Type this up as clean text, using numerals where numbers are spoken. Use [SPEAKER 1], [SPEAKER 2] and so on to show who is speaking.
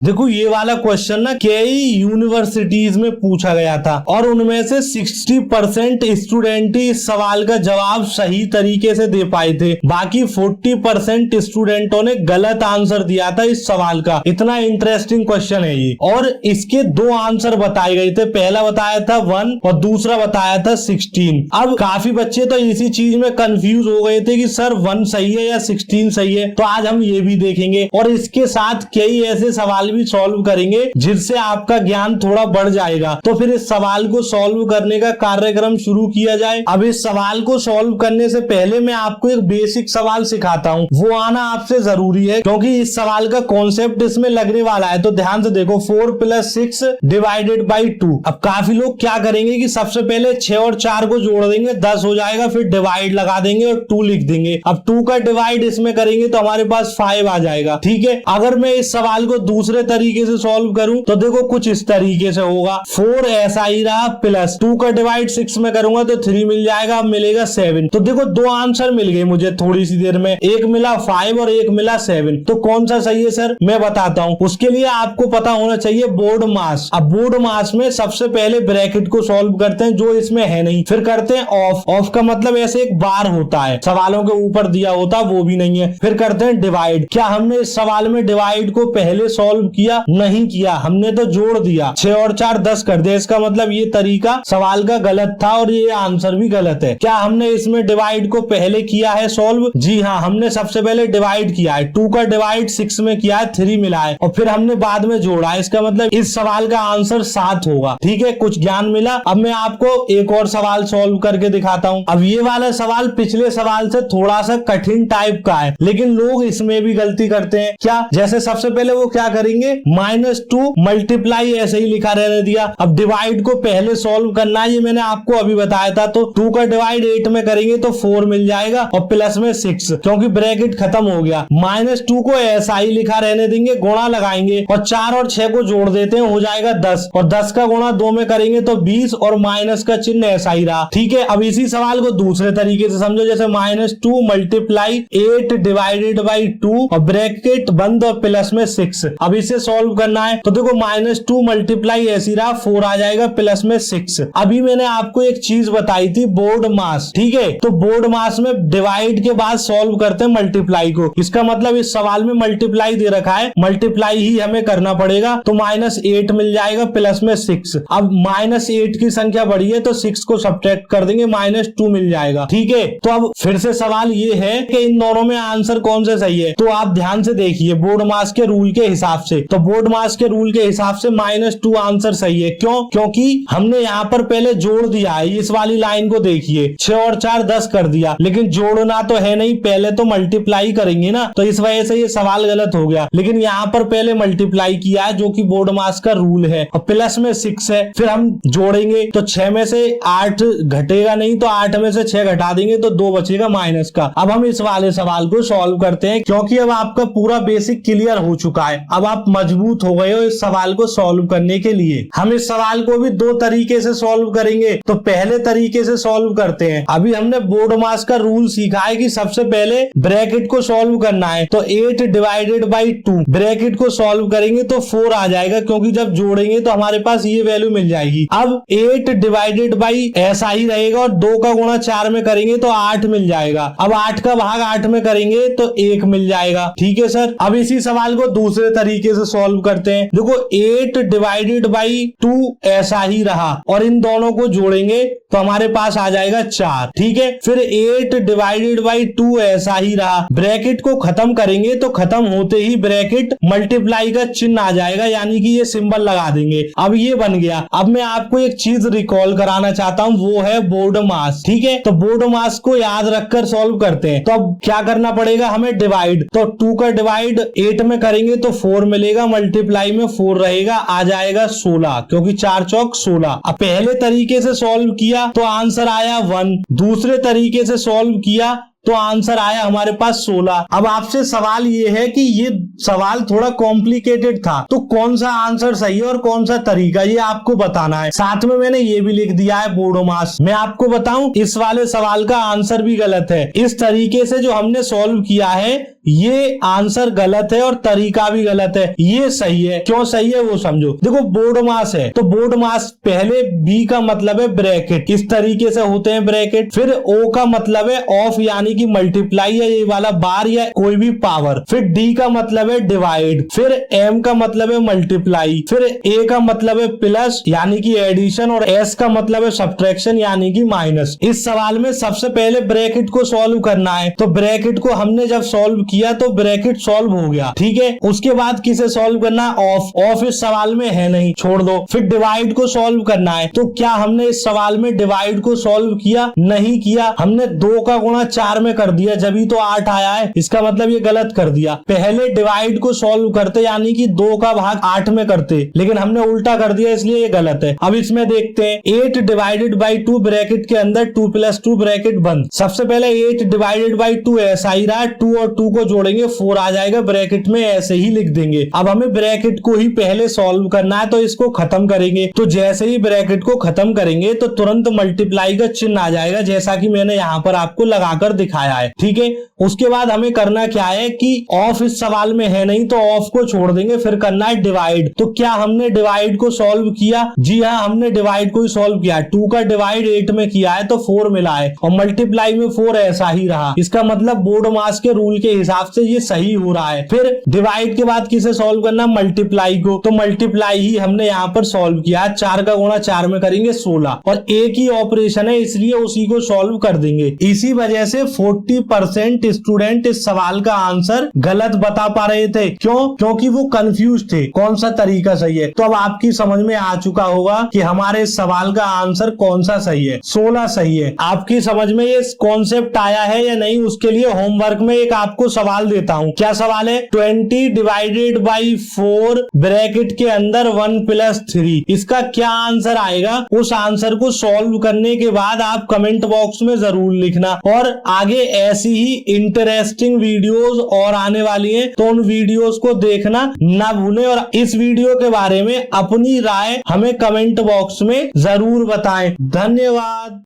[SPEAKER 1] देखो ये वाला क्वेश्चन ना कई यूनिवर्सिटीज में पूछा गया था और उनमें से 60% स्टूडेंट ही इस सवाल का जवाब सही तरीके से दे पाए थे, बाकी 40% स्टूडेंटों ने गलत आंसर दिया था इस सवाल का। इतना इंटरेस्टिंग क्वेश्चन है ये। और इसके दो आंसर बताए गए थे, पहला बताया था 1 और दूसरा बताया था 16। अब काफी बच्चे तो इसी चीज में कंफ्यूज हो गए थे कि सर 1 सही है या 16 सही है, तो आज हम ये भी देखेंगे और इसके साथ कई ऐसे सवाल भी सॉल्व करेंगे जिससे आपका ज्ञान थोड़ा बढ़ जाएगा। तो फिर इस सवाल को सॉल्व करने का कार्यक्रम शुरू किया जाए। अब इस सवाल को सॉल्व करने से पहले मैं आपको एक बेसिक सवाल सिखाता हूँ, वो आना आपसे जरूरी है क्योंकि इस सवाल का कॉन्सेप्ट इसमें लगने वाला है। तो ध्यान से देखो, 4 + 6 डिवाइडेड बाई 2। अब काफी लोग क्या करेंगे कि सबसे पहले 6 और 4 को जोड़ देंगे, 10 हो जाएगा, फिर डिवाइड लगा देंगे और 2 लिख देंगे। अब 2 का डिवाइड इसमें करेंगे तो हमारे पास 5 आ जाएगा। ठीक है, अगर मैं इस सवाल को दूसरे तरीके से सॉल्व करूं तो देखो कुछ इस तरीके से होगा। 4 ऐसा ही रहा, प्लस 2 का डिवाइड 6 में करूंगा तो 3 मिल जाएगा, अब मिलेगा 7। तो देखो दो आंसर मिल गए मुझे थोड़ी सी देर में, एक मिला 5 और एक मिला 7। तो कौन सा सही है सर, मैं बताता हूं। उसके लिए आपको पता होना चाहिए बोर्ड मास। अब बोर्ड मास में सबसे पहले ब्रैकेट को सॉल्व करते हैं, जो इसमें है नहीं, फिर करते हैं ऑफ। ऑफ का मतलब ऐसे एक बार होता है, सवालों के ऊपर दिया होता वो भी नहीं है। फिर करते हैं डिवाइड। क्या हमने इस सवाल में डिवाइड को पहले सॉल्व किया? नहीं किया, हमने तो जोड़ दिया। 6 और 4 10 कर दिया। इसका मतलब ये तरीका सवाल का गलत था और ये आंसर भी गलत है। क्या हमने इसमें डिवाइड को पहले किया है सॉल्व? जी हाँ, हमने सबसे पहले डिवाइड किया है। 2 का डिवाइड 6 में किया है, 3 मिला है और फिर हमने बाद में जोड़ा है। इसका मतलब इस सवाल का आंसर 7 होगा। ठीक है, कुछ ज्ञान मिला। अब मैं आपको एक और सवाल सॉल्व करके दिखाता हूँ। अब ये वाला सवाल पिछले सवाल से थोड़ा सा कठिन टाइप का है, लेकिन लोग इसमें भी गलती करते हैं। क्या? जैसे सबसे पहले वो क्या करेंगे, -2 मल्टीप्लाई ऐसे ही लिखा रहने दिया। अब डिवाइड को पहले सॉल्व करना है, ये मैंने आपको अभी बताया था। तो 2 का डिवाइड 8 में करेंगे तो 4 मिल जाएगा और प्लस में 6, क्योंकि ब्रैकेट खत्म हो गया। -2 को ऐसा ही लिखा रहने देंगे, गुणा लगाएंगे और 4 और 6 को जोड़ देते हैं, हो जाएगा 10 और 10 का गुणा 2 में करेंगे तो 20 और माइनस का चिन्ह ऐसा ही रहा। ठीक है, अब इसी सवाल को दूसरे तरीके से समझो, जैसे -2 मल्टीप्लाई 8 डिवाइडेड बाई 2 और ब्रैकेट बंद और प्लस में 6। अब इसे सॉल्व करना है तो देखो -2 मल्टीप्लाई ऐसी रहा, 4 आ जाएगा प्लस में 6। अभी मैंने आपको एक चीज बताई थी, बोर्ड मास। ठीक है, तो बोर्ड मास में डिवाइड के बाद सॉल्व करते हैं मल्टीप्लाई को। इसका मतलब इस सवाल में मल्टीप्लाई दे रखा है, मल्टीप्लाई ही हमें करना पड़ेगा। तो -8 मिल जाएगा प्लस में 6। अब -8 की संख्या बढ़ी है तो 6 को सब्ट्रैक्ट कर देंगे, -2 मिल जाएगा। ठीक है, तो अब फिर से सवाल ये है कि इन दोनों में आंसर कौन से सही है। तो आप ध्यान से देखिए बोर्ड मास के रूल के हिसाब से, तो बोर्ड मास के रूल के हिसाब से -2 आंसर सही है। क्यों? क्योंकि हमने यहाँ पर पहले जोड़ दिया है। इस वाली लाइन को देखिए, 6 और 4 10 कर दिया, लेकिन जोड़ना तो है नहीं, पहले तो मल्टीप्लाई करेंगे ना, तो इस वजह से ये सवाल गलत हो गया। लेकिन यहाँ पर पहले मल्टीप्लाई किया है, जो कि बोर्ड मास का रूल है, और प्लस में 6 है। फिर हम जोड़ेंगे तो 6 में से 8 घटेगा नहीं, तो 8 में से 6 घटा देंगे तो 2 बचेगा माइनस का। अब हम इस वाले सवाल को सॉल्व करते हैं, क्योंकि अब आपका पूरा बेसिक क्लियर हो चुका है। अब आप मजबूत हो गए हो इस सवाल को सॉल्व करने के लिए। हम इस सवाल को भी दो तरीके से सॉल्व करेंगे। तो पहले तरीके से सॉल्व करते हैं। अभी हमने बोर्ड मास का रूल सीखा है कि सबसे पहले ब्रैकेट को सॉल्व करना है। तो 8 डिवाइडेड बाई 2 ब्रैकेट को सॉल्व करेंगे तो 4 आ जाएगा, क्योंकि जब जोड़ेंगे तो हमारे पास ये वैल्यू मिल जाएगी। अब 8 डिवाइडेड बाई ऐसा ही रहेगा और 2 का गुणा 4 में करेंगे तो 8 मिल जाएगा। अब 8 का भाग 8 में करेंगे तो 1 मिल जाएगा। ठीक है सर, अब इसी सवाल को दूसरे तरीके से सॉल्व करते हैं। देखो 8 डिवाइडेड बाई 2 ऐसा ही रहा और इन दोनों को जोड़ेंगे तो हमारे पास आ जाएगा 4। ठीक है, फिर 8 डिवाइडेड बाई 2 ऐसा ही रहा। ब्रैकेट को खत्म करेंगे तो खत्म होते ही ब्रैकेट मल्टीप्लाई का चिन्ह आ जाएगा, यानी कि ये सिंबल लगा देंगे। अब ये बन गया। अब मैं आपको एक चीज रिकॉल कराना चाहता हूं, वो है बोर्ड मास। ठीक है, तो बोर्ड मास को याद रखकर सॉल्व करते हैं। तो अब क्या करना पड़ेगा हमें, डिवाइड। तो 2 का डिवाइड 8 में करेंगे तो 4 मिलेगा, मल्टीप्लाई में 4 रहेगा, आ जाएगा 16, क्योंकि 4 चौक 16। अब पहले तरीके से सॉल्व किया तो आंसर आया 1, दूसरे तरीके से सॉल्व किया तो आंसर आया हमारे पास 16। अब आपसे सवाल ये है कि ये सवाल थोड़ा कॉम्प्लिकेटेड था, तो कौन सा आंसर सही है और कौन सा तरीका, ये आपको बताना है। साथ में मैंने ये भी लिख दिया है बोर्ड मास। मैं आपको बताऊं, इस वाले सवाल का आंसर भी गलत है। इस तरीके से जो हमने सॉल्व किया है ये आंसर गलत है और तरीका भी गलत है। ये सही है, क्यों सही है वो समझो। देखो बोर्ड मास है तो बोर्ड मास पहले बी का मतलब है ब्रैकेट, इस तरीके से होते हैं ब्रैकेट। फिर ओ का मतलब है ऑफ यानी कि मल्टीप्लाई या ये वाला बार या कोई भी पावर। फिर डी का मतलब है डिवाइड। फिर एम का मतलब है मल्टीप्लाई। फिर ए का मतलब है प्लस यानी कि एडिशन और एस का मतलब है सब्ट्रैक्शन यानी कि माइनस। इस सवाल में सबसे पहले ब्रैकेट को सॉल्व करना है, तो ब्रैकेट को हमने जब सॉल्व किया तो ब्रैकेट सॉल्व हो गया, ठीक है। उसके बाद किसे सॉल्व करना है, ऑफ। ऑफ इस सवाल में है नहीं, छोड़ दो। फिर डिवाइड को सॉल्व करना है, तो क्या हमने इस सवाल में डिवाइड को सॉल्व किया? नहीं किया। हमने 2 का गुणा 4 में कर दिया, जब तो 8 आया है, इसका मतलब ये गलत कर दिया। पहले डिवाइड को सॉल्व करते यानी कि 2 का भाग 8 में करते, लेकिन हमने उल्टा कर दिया इसलिए ये गलत है। अब इसमें देखते हैं 8 डिवाइडेड बाई 2 ब्रैकेट के अंदर 2 + 2 ब्रैकेट बंद। सबसे पहले 8 डिवाइडेड बाई 2 ऐसा ही रहा, 2 और 2 को जोड़ेंगे 4 आ जाएगा, ब्रैकेट में ऐसे ही लिख देंगे। अब हमें ब्रैकेट को ही पहले सॉल्व करना है, तो इसको खत्म करेंगे। तो जैसे ही ब्रैकेट को खत्म करेंगे तो तुरंत मल्टीप्लाई का चिन्ह आ जाएगा, जैसा कि मैंने यहाँ पर आपको लगाकर दिखाया है, ठीक है। उसके बाद हमें करना क्या है कि ऑफ इस सवाल में है नहीं तो ऑफ को छोड़ देंगे, फिर करना है डिवाइड। तो क्या हमने डिवाइड को सॉल्व किया? जी हाँ, हमने डिवाइड को ही सॉल्व किया। 2 का डिवाइड 8 में किया है तो 4 मिला है, और मल्टीप्लाई में 4 ऐसा ही रहा। इसका मतलब बोर्ड मास के रूल के हिसाब से ये सही हो रहा है। फिर डिवाइड के बाद किसे सॉल्व करना? मल्टीप्लाई को। तो मल्टीप्लाई ही हमने यहाँ पर सॉल्व किया। 4 का गुणा 4 में करेंगे 16, और एक ही ऑपरेशन है इसलिए उसी को सॉल्व कर देंगे। इसी वजह से 40% स्टूडेंट इस सवाल का आंसर गलत बता पा रहे थे। क्यों? क्योंकि वो कंफ्यूज थे कौन सा तरीका सही है। तो अब आपकी समझ में आ चुका होगा कि हमारे इस सवाल का आंसर कौन सा सही है। 16 सही है। आपकी समझ में ये कॉन्सेप्ट आया है या नहीं, उसके लिए होमवर्क में एक आपको सवाल देता हूँ। क्या सवाल है? 20 डिवाइडेड बाई 4 ब्रैकेट के अंदर 1 + 3, इसका क्या आंसर आएगा? उस आंसर को सॉल्व करने के बाद आप कमेंट बॉक्स में जरूर लिखना। और आगे ऐसी ही इंटरेस्टिंग वीडियोस और आने वाली हैं, तो उन वीडियोस को देखना ना भूलें। और इस वीडियो के बारे में अपनी राय हमें कमेंट बॉक्स में जरूर बताएं। धन्यवाद।